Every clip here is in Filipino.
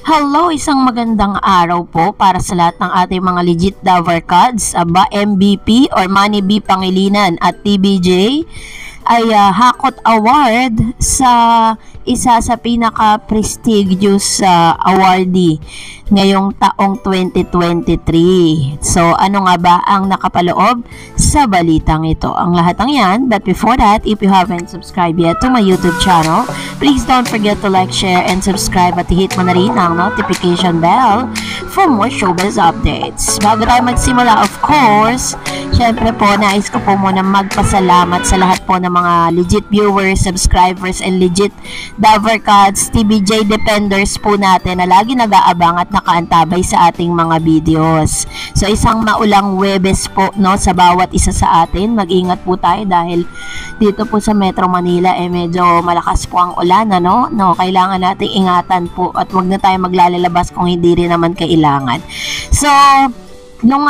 Hello, isang magandang araw po para sa lahat ng ating mga legit Davercards. MVP or Manny B. Pangilinan at TBJ ay hakot award sa isa sa pinaka-prestigious awardee ngayong taong 2023. So, ano nga ba ang nakapaloob sa balitang ito? Ang lahat ng yan, but before that, if you haven't subscribed yet to my YouTube channel, please don't forget to like, share, and subscribe at hit mo na rin ang notification bell for more showbiz updates. Bago tayo magsimula, of course, syempre po, nais ko po muna magpasalamat sa lahat po ng mga legit viewers, subscribers, and legit Davercards, TBJ Defenders po natin na lagi nag-aabang at nakaantabay sa ating mga videos. So, isang maulang Webes po, no, sa bawat isa sa atin. Mag-ingat po tayo dahil dito po sa Metro Manila medyo malakas po ang ulan, ano? No, kailangan nating ingatan po at wag na tayo maglalabas kung hindi rin naman kailangan. So, nung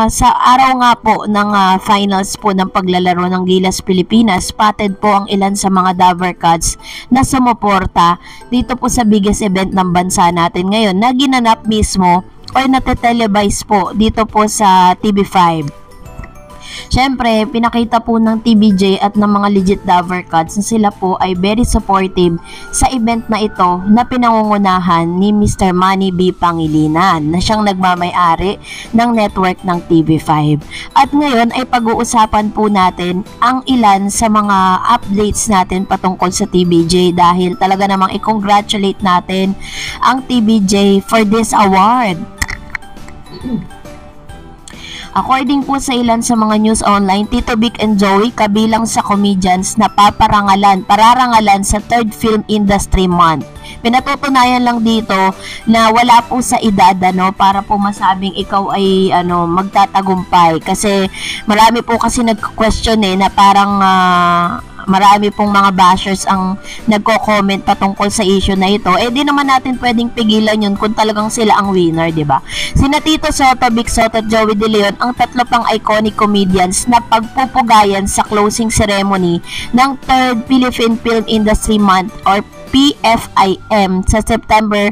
sa araw nga po ng finals po ng paglalaro ng Gilas Pilipinas, spotted po ang ilan sa mga Davercards na sumuporta dito po sa biggest event ng bansa natin ngayon na ginanap mismo o nate-televise po dito po sa TV5. Siyempre, pinakita po ng TBJ at ng mga legit Davercards na sila po ay very supportive sa event na ito na pinangungunahan ni Mr. Manny B. Pangilinan na siyang nagmamay-ari ng network ng TV5. At ngayon ay pag-uusapan po natin ang ilan sa mga updates natin patungkol sa TBJ dahil talaga namang i-congratulate natin ang TBJ for this award. According po sa ilan sa mga news online, Tito Vic and Joey kabilang sa comedians na pararangalan sa Third Film Industry Month. Pinatutunayan lang dito na wala po sa edad para po masabing ikaw ay magtatagumpay kasi marami po kasi nagko-question na parang marami pong mga bashers ang nagko-comment patungkol sa issue na ito. Di naman natin pwedeng pigilan yun kung talagang sila ang winner, di ba? Sina Tito Soto, Vic Soto at Joey De Leon ang tatlo pang iconic comedians na pagpupugayan sa closing ceremony ng 3rd Philippine Film Industry Month or PFIM sa September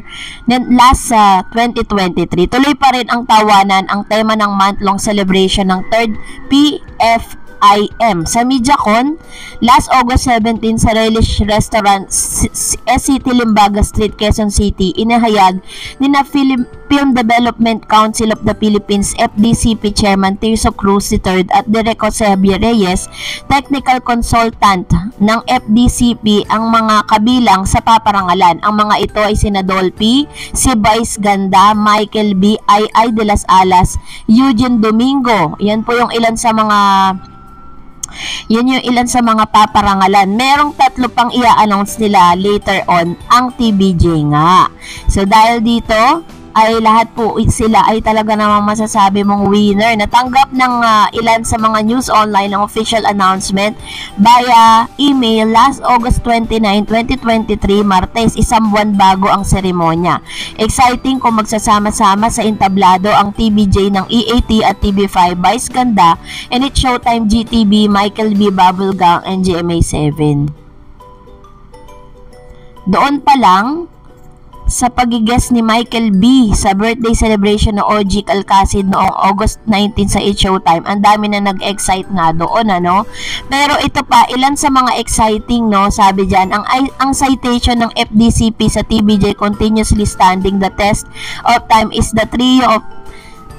last 2023. Tuloy pa rin ang tawanan ang tema ng month-long celebration ng 3rd PFIM sa MediaCon last August 17 sa Relish Restaurant SCT Limbaga Street, Quezon City. Inahayag ni na Film Development Council of the Philippines FDCP Chairman Tirso Cruz III at Direk Jose Javier Reyes, Technical Consultant ng FDCP ang mga kabilang sa paparangalan. Ang mga ito ay sina Dolphy, si Vice Ganda, Michael B, I de las Alas, Eugene Domingo. Yan po yung ilan sa mga paparangalan. Merong tatlo pang i-announce nila later on ang TBJ nga. So dahil dito ay lahat po sila ay talaga namang masasabi mong winner. Natanggap ng ilan sa mga news online ng official announcement via email last August 29, 2023, Martes, isang buwan bago ang seremonya. Exciting kung magsasama-sama sa entablado ang TBJ ng EAT at TV5, Vice Ganda, and it's Showtime GTV, Michael B, Bubblegang, and GMA7. Doon pa lang, sa pagigest ni Michael B sa birthday celebration ng OG Alcacid noong August 19 sa Showtime, ang dami na nag-excite nga doon, Pero ito pa, ilan sa mga exciting, sabi dyan, ang citation ng FDCP sa TBJ continuously standing the test of time is the trio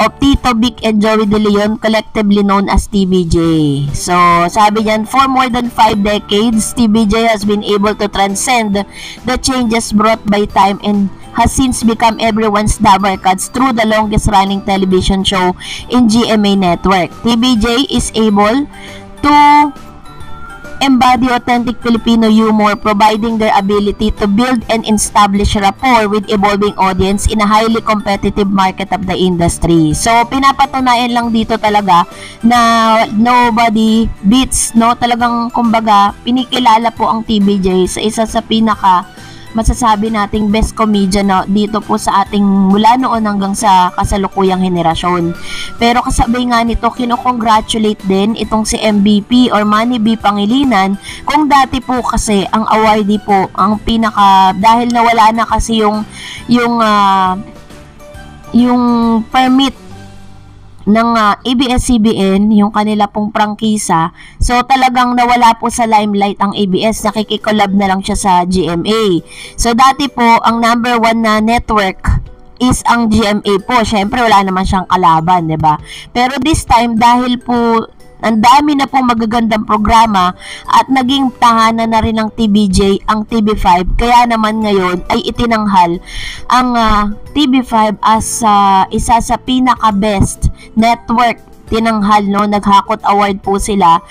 of Tito Vic and Joey De Leon, collectively known as TBJ. So, sabi niyan, for more than 5 decades, TBJ has been able to transcend the changes brought by time and has since become everyone's Davercards through the longest running television show in GMA Network. TBJ is able to embody authentic Filipino humor, providing their ability to build and establish rapport with evolving audience in a highly competitive market of the industry. So, pinapatunayan lang dito talaga na nobody beats, Talagang, kumbaga, pinikilala po ang TBJ sa isa sa pinaka masasabi nating best comedian na dito po sa ating mula noon hanggang sa kasalukuyang henerasyon. Pero kasabay nga nito, kinocongratulate din itong si MVP or Manny B. Pangilinan kung dati po kasi ang awardee po, ang pinaka, dahil nawala na kasi yung permit ng ABS-CBN, yung kanila pong prangkisa. So talagang nawala po sa limelight ang ABS, nakikikolab na lang siya sa GMA. So dati po ang number 1 na network is ang GMA po. Syempre wala naman siyang kalaban, 'di ba? Pero this time dahil po ang dami na pong magagandang programa at naging tahanan na rin ng TVJ ang TV5, kaya naman ngayon ay itinanghal ang TV5 as isa sa pinaka-best network. Tinanghal, no, naghakot award po sila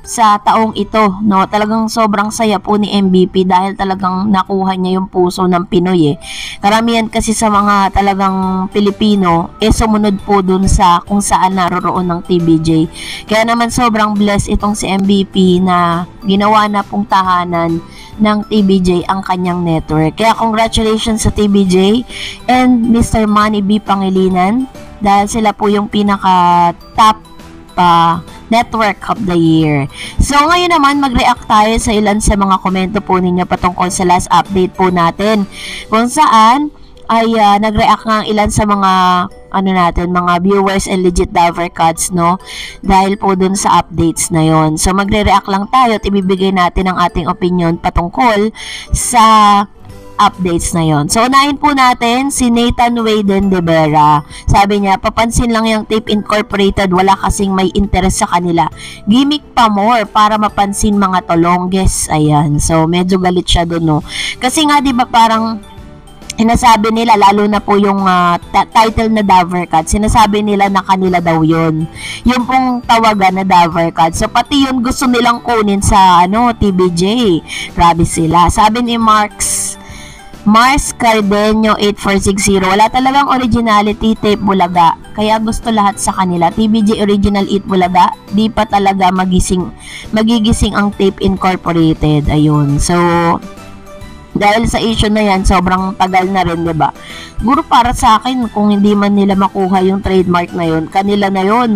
sa taong ito, no. Talagang sobrang saya po ni MVP dahil talagang nakuha niya yung puso ng Pinoy. Karamihan kasi sa mga talagang Pilipino sumunod po dun sa kung saan naroroon ng TVJ. Kaya naman sobrang blessed itong si MVP na ginawa na pong tahanan ng TVJ ang kanyang network. Kaya congratulations sa TVJ and Mr. Manny B. Pangilinan dahil sila po yung pinaka top network of the year. So ngayon naman mag-react tayo sa ilan sa mga komento po ninyo patungkol sa last update po natin, kung saan ay nag-react nga ang ilan sa mga mga viewers and legit Davercats, no, dahil po dun sa updates na yon. So magre-react lang tayo at ibibigay natin ang ating opinion patungkol sa updates na yon. So unahin po natin si Nathan Wayden De Vera. Sabi niya, papansin lang yung Tape Incorporated, wala kasing may interest sa kanila. Gimmick pa more para mapansin mga tolongges. Ayan. So medyo galit siya doon, no. Kasi nga 'di ba parang sinasabi nila, lalo na po yung title na Davercat, sinasabi nila na kanila daw yun. Yung pong tawagan na Davercat. So, pati yun gusto nilang kunin sa TVJ. Grabe sila. Sabi ni Mars Cardenio 8460, wala talagang originality, Tape Bulaga. Kaya gusto lahat sa kanila. TVJ Original 8 Bulaga, di pa talaga magigising ang Tape Incorporated. Ayun. So, dahil sa issue na yan, sobrang tagal na rin, diba? Siguro para sa akin, kung hindi man nila makuha yung trademark na yun, kanila na yun,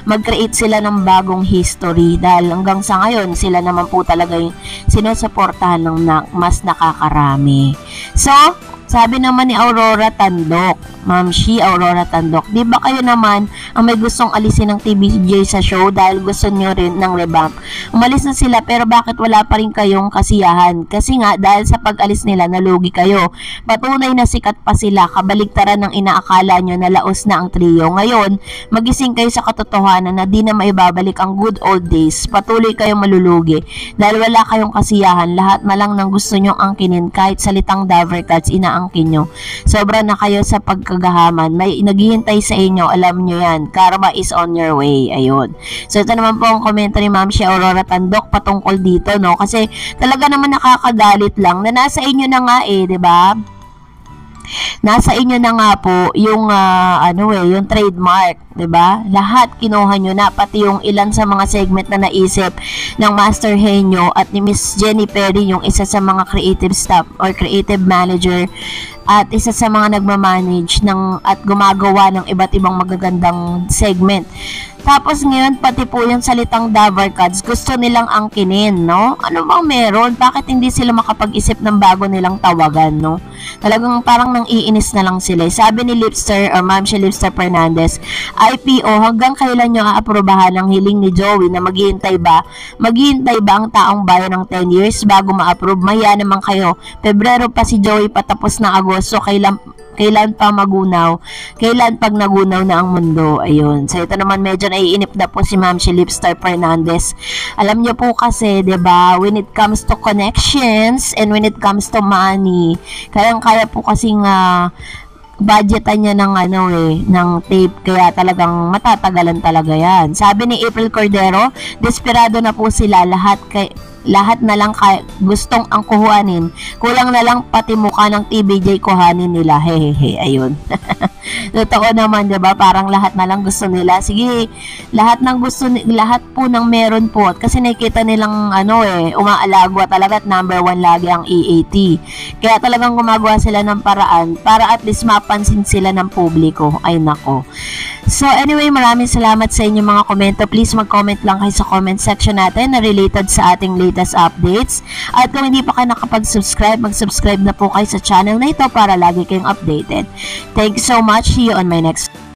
mag-create sila ng bagong history. Dahil hanggang sa ngayon, sila naman po talaga yung sinusuportahan ng mas nakakarami. So, sabi naman ni Aurora Tandok, Ma'am Shi Aurora Tandok, di ba kayo naman ang may gustong alisin ng TVJ sa show dahil gusto nyo rin ng revamp? Umalis na sila pero bakit wala pa rin kayong kasiyahan? Kasi nga dahil sa pag-alis nila nalugi kayo. Patunay na sikat pa sila, kabaligtaran ng inaakala nyo na laos na ang trio. Ngayon, magising kayo sa katotohanan na di na maibabalik ang good old days. Patuloy kayong malulugi dahil wala kayong kasiyahan. Lahat na lang ng gusto nyong angkinin, kahit salitang Davercats inaangkin nyo. Sobra na kayo sa pagkagahaman. May naghihintay sa inyo, alam nyo yan. Karma is on your way. Ayun. So ito naman po ang komento ni Ma'am Shi Aurora Tandok patungkol dito, no? Kasi talaga naman nakakagalit lang na nasa inyo na nga 'di ba? Nasa inyo na nga po yung yung trademark, 'di ba? Lahat kinuha nyo na, pati yung ilan sa mga segment na naisip ng Master Henyo at ni Miss Jenny Perry, yung isa sa mga creative staff or creative manager at isa sa mga nagmamanage at gumagawa ng iba't ibang magagandang segment. Tapos ngayon, pati po yung salitang Davercats, gusto nilang angkinin, no? Ano bang meron? Bakit hindi sila makapag-isip ng bago nilang tawagan, no? Talagang parang nang iinis na lang sila. Sabi ni Lipster or Ma'am Shi Lipster Fernandez, IPO, hanggang kailan nyo aaprobahan ang hiling ni Joey na maghihintay ba? Maghihintay ba ang taong bayan ng 10 years bago ma-approve? Maya naman kayo. Pebrero pa si Joey, patapos na Agosto, kailan pa magunaw? Kailan pag nagunaw na ang mundo? Ayun. So, ito naman medyo naiinip na po si Ma'am Shi Lipster Fernandez. Alam niyo po kasi, 'di ba, when it comes to connections and when it comes to money, kaya po kasing budgetan niya ng tape, kaya talagang matatagalan talaga yan. Sabi ni April Cordero, desperado na po sila lahat na lang gustong ang kuhanin. Kulang na lang pati mukha ng TBJ kuhanin nila. Hehehe, ayun. Totoo naman, 'di ba? Parang lahat na lang gusto nila. Sige, lahat po ng meron po. Kasi nakikita nilang umaalagwa talaga at number 1 lagi ang EAT. Kaya talagang gumagawa sila ng paraan para at least mapansin sila ng publiko. Ay nako. So anyway, maraming salamat sa inyong mga komento. Please mag-comment lang kayo sa comment section natin na related sa ating latest updates. At kung hindi pa kayo nakapag-subscribe, mag-subscribe na po kayo sa channel na ito para lagi kayong updated. Thank you so much. See you on my next